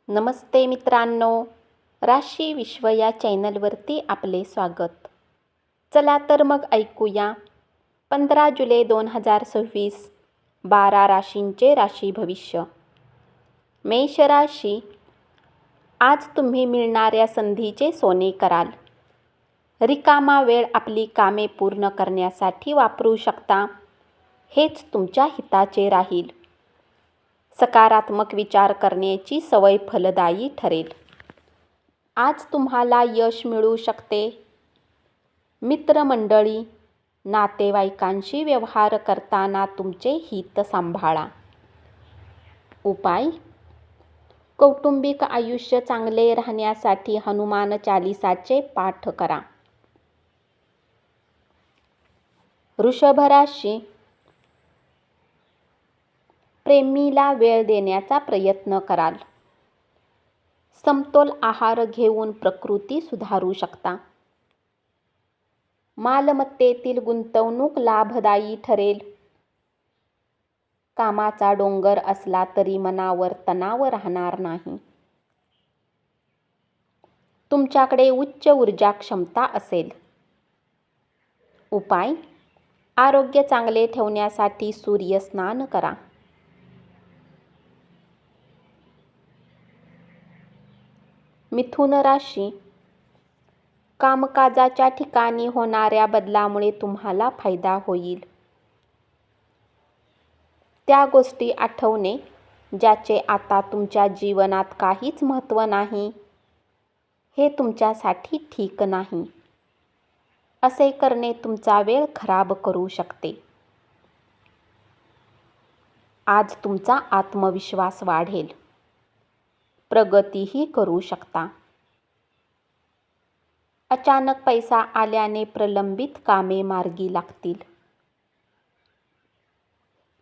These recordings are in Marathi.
नमस्ते मित्रांनो, राशी विश्व या चॅनलवरती आपले स्वागत. चला तर मग ऐकूया 15 जुलै 2026 12 राशींचे राशी भविष्य. मेष राशी, आज तुम्ही मिळणाऱ्या संधीचे सोने कराल. रिकामा वेळ आपली कामे पूर्ण करण्यासाठी वापरू शकता. हेच तुमच्या हिताचे राहील. सकारात्मक विचार करण्याची सवय फलदायी ठरेल. आज तुम्हाला यश मिळू शकते. मित्रमंडळी, नातेवाईकांशी व्यवहार करताना तुमचे हित सांभाळा. उपाय: कौटुंबिक आयुष्य चांगले राहण्यासाठी हनुमान चालीसाचे पाठ करा. वृषभ राशी, प्रेमीला वेळ देण्याचा प्रयत्न कराल. समतोल आहार घेऊन प्रकृती सुधारू शकता. मालमत्तेतील गुंतवणूक लाभदायी ठरेल. कामाचा डोंगर असला तरी मनावर तणाव राहणार नाही. तुमच्याकडे उच्च ऊर्जा क्षमता असेल. उपाय: आरोग्य चांगले ठेवण्यासाठी सूर्यस्नान करा. मिथुन राशी, कामकाजाच्या ठिकाणी होणाऱ्या बदलामुळे तुम्हाला फायदा होईल. त्या गोष्टी आठवणे ज्याचे आता तुमच्या जीवनात काहीच महत्त्व नाही, हे तुमच्यासाठी ठीक नाही. असे करणे तुमचा वेळ खराब करू शकते. आज तुमचा आत्मविश्वास वाढेल. प्रगतीही करू शकता. अचानक पैसा आल्याने प्रलंबित कामे मार्गी लागतील.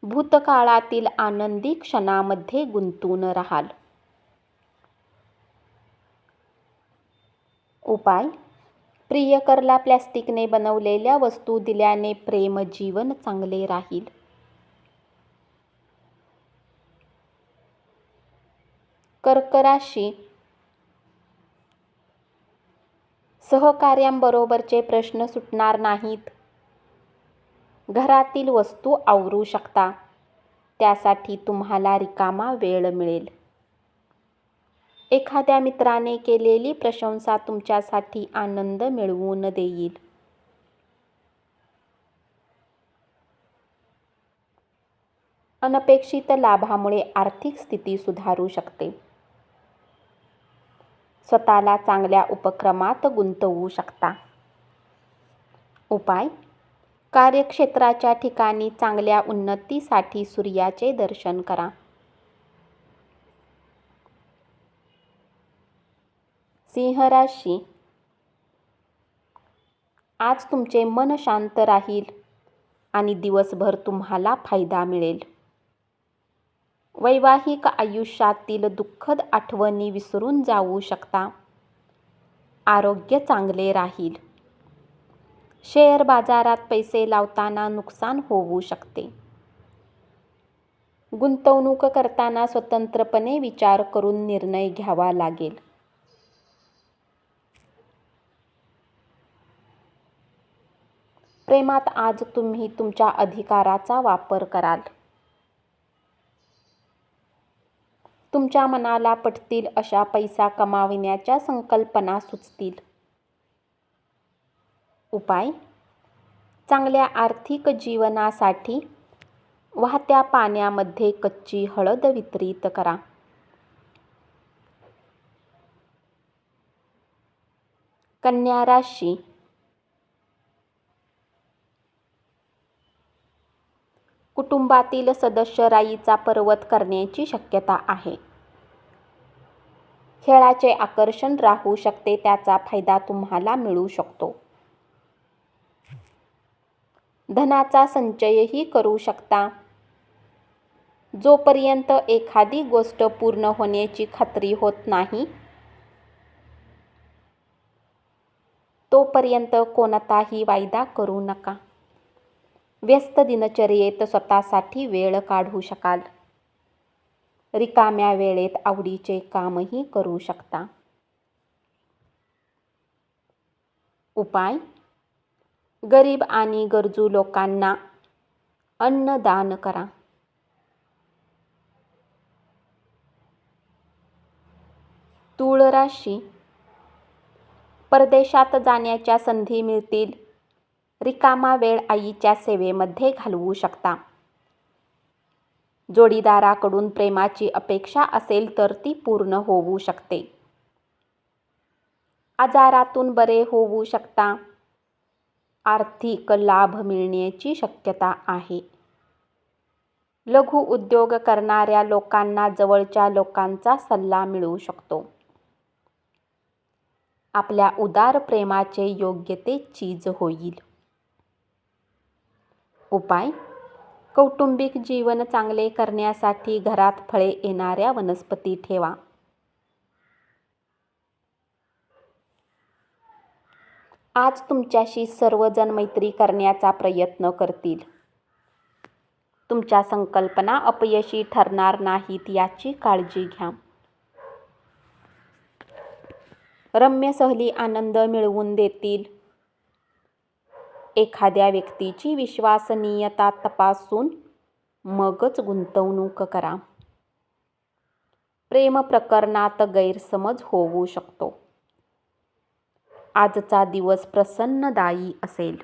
भूतकाळातील आनंदी क्षणामध्ये गुंतून राहाल. उपाय: प्रियकरला प्लॅस्टिकने बनवलेल्या वस्तू दिल्याने प्रेम जीवन चांगले राहील. कर्क राशी, सहकार्यांबरोबरचे प्रश्न सुटणार नाहीत. घरातील वस्तू आवरू शकता. त्यासाठी तुम्हाला रिकामा वेळ मिळेल. एखाद्या मित्राने केलेली प्रशंसा तुमच्यासाठी आनंद मिळवून देईल. अनपेक्षित लाभामुळे आर्थिक स्थिती सुधारू शकते. स्वतःला चांगल्या उपक्रमात गुंतवू शकता. उपाय: कार्यक्षेत्राच्या ठिकाणी चांगल्या उन्नतीसाठी सूर्याचे दर्शन करा. सिंह राशी, आज तुमचे मन शांत राहील आणि दिवसभर तुम्हाला फायदा मिळेल. वैवाहिक आयुष्यातील दुःखद आठवणी विसरून जाऊ शकता. आरोग्य चांगले राहील. शेअर बाजारात पैसे लावताना नुकसान होऊ शकते. गुंतवणूक करताना स्वतंत्रपणे विचार करून निर्णय घ्यावा लागेल. प्रेमात आज तुम्ही तुमच्या अधिकाराचा वापर कराल. तुमच्या मनाला पटतील अशा पैसा कमाविण्याच्या संकल्पना सुचतील. उपाय: चांगल्या आर्थिक जीवनासाठी वाहत्या पाण्यामध्ये कच्ची हळद वितरित करा. कन्या राशी, कुटुंबातील सदस्य राईचा पर्वत करण्याची शक्यता आहे. खेळाचे आकर्षण राहू शकते. त्याचा फायदा तुम्हाला मिळू शकतो. धनाचा संचयही करू शकता. जोपर्यंत एखादी गोष्ट पूर्ण होण्याची खात्री होत नाही, तोपर्यंत कोणताही वायदा करू नका. व्यस्त दिनचर्येत स्वतःसाठी वेळ काढू शकाल. रिकाम्या वेळेत आवडीचे कामही करू शकता. उपाय: गरीब आणि गरजू लोकांना अन्नदान करा. तूळ राशी: परदेशात जाण्याच्या संधी मिळतील. रिकामा वेळ आईच्या सेवेमध्ये घालवू शकता. जोडीदाराकडून प्रेमाची अपेक्षा असेल तर ती पूर्ण होऊ शकते. आजारातून बरे होऊ शकता. आर्थिक लाभ मिळण्याची शक्यता आहे. लघु उद्योग करणाऱ्या लोकांना जवळच्या लोकांचा सल्ला मिळू शकतो. आपल्या उदार प्रेमाचे योग्य ते चीज होईल. उपाय: कौटुंबिक जीवन चांगले करण्यासाठी घरात फळे येणाऱ्या वनस्पती ठेवा. आज तुमच्याशी सर्वजण मैत्री करण्याचा प्रयत्न करतील. तुमच्या संकल्पना अपयशी ठरणार नाहीत याची काळजी घ्या. रम्य सहली आनंद मिळवून देतील. एखाद्या व्यक्तीची विश्वसनीयता तपासून मगच गुंतवणूक करा. प्रेम प्रकरणात गैरसमज होऊ शकतो. आजचा दिवस प्रसन्नदायी असेल.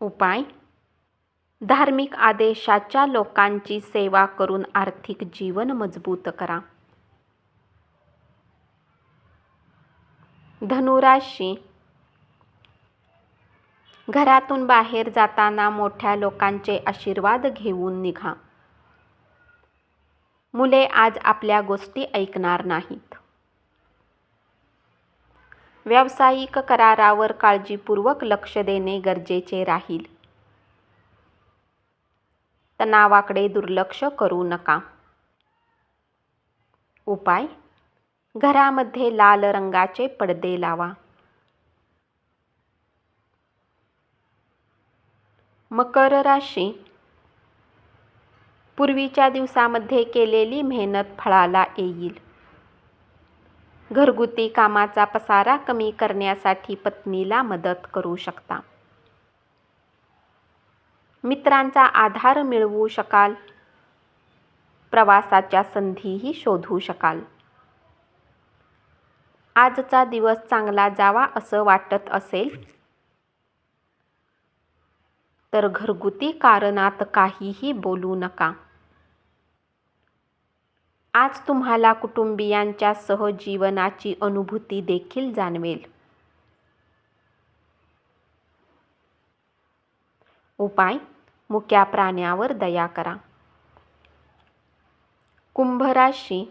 उपाय: धार्मिक आदेशाच्या लोकांची सेवा करून आर्थिक जीवन मजबूत करा. धनुराशी: घरातून बाहेर जाताना मोठ्या लोकांचे आशीर्वाद घेऊन निघा. मुले आज आपल्या गोष्टी ऐकणार नाहीत. व्यावसायिक करारावर काळजीपूर्वक लक्ष देणे गरजेचे राहील. तणावाकडे दुर्लक्ष करू नका. उपाय: घरामध्ये लाल रंगाचे पडदे लावा. मकर राशी: पूर्वीच्या दिवसामध्ये केलेली मेहनत फळाला येईल. घरगुती कामाचा पसारा कमी करण्यासाठी पत्नीला मदत करू शकता. मित्रांचा आधार मिळवू शकाल. प्रवासाच्या संधीही शोधू शकाल. आजचा दिवस चांगला जावा असं वाटत असेल तर घरगुती कारणात काहीही बोलू नका. आज तुम्हाला कुटुंबियांच्या सहजीवनाची अनुभूती देखील जाणवेल. उपाय: मुक्या प्राण्यावर दया करा. कुंभ राशी: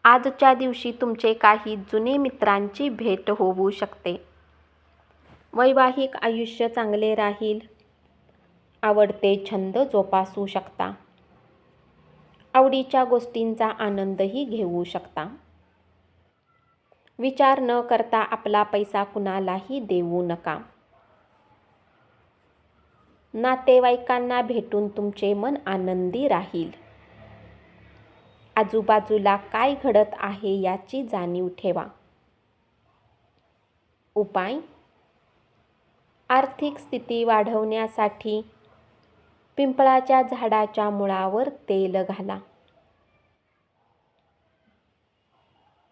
आजच्या दिवशी तुमचे काही जुने मित्रांची भेट होऊ शकते. वैवाहिक आयुष्य चांगले राहील. आवडते छंद जोपासू शकता. आवडीच्या गोष्टींचा आनंदही घेऊ शकता. विचार न करता आपला पैसा कुणालाही देऊ नका. नातेवाईकांना भेटून तुमचे मन आनंदी राहील. आजूबाजूला काय घडत आहे याची जाणीव ठेवा. उपाय: आर्थिक स्थिती वाढवण्यासाठी पिंपळाच्या झाडाच्या मुळावर तेल घाला.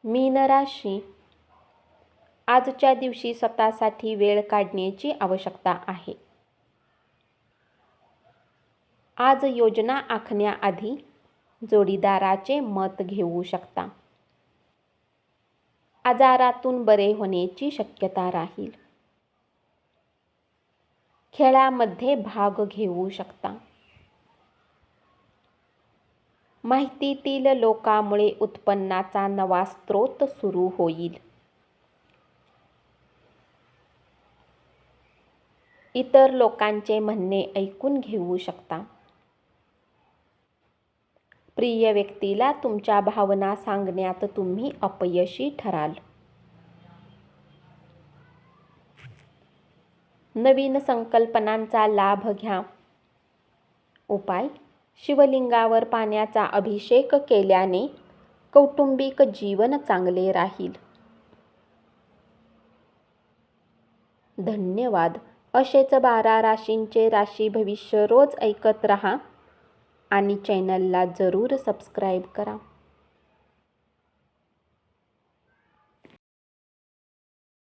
मीन राशी: आजच्या दिवशी स्वतःसाठी वेळ काढण्याची आवश्यकता आहे. आज योजना आखण्याआधी जोडीदाराचे मत घेऊ शकता. आजारातून बरे होण्याची शक्यता राहील. खेळामध्ये भाग घेऊ शकता. माहितीतील लोकांमुळे उत्पन्नाचा नवा स्रोत सुरू होईल. इतर लोकांचे म्हणणे ऐकून घेऊ शकता. प्रिय व्यक्तीला तुमच्या भावना सांगण्यात तुम्ही अपयशी ठराल. नवीन संकल्पनांचा लाभ घ्या. उपाय: शिवलिंगावर पाण्याचा अभिषेक केल्याने कौटुंबिक जीवन चांगले राहील. धन्यवाद. असेच 12 राशींचे राशी भविष्य रोज ऐकत रहा आणि चॅनलला जरूर सबस्क्राईब करा.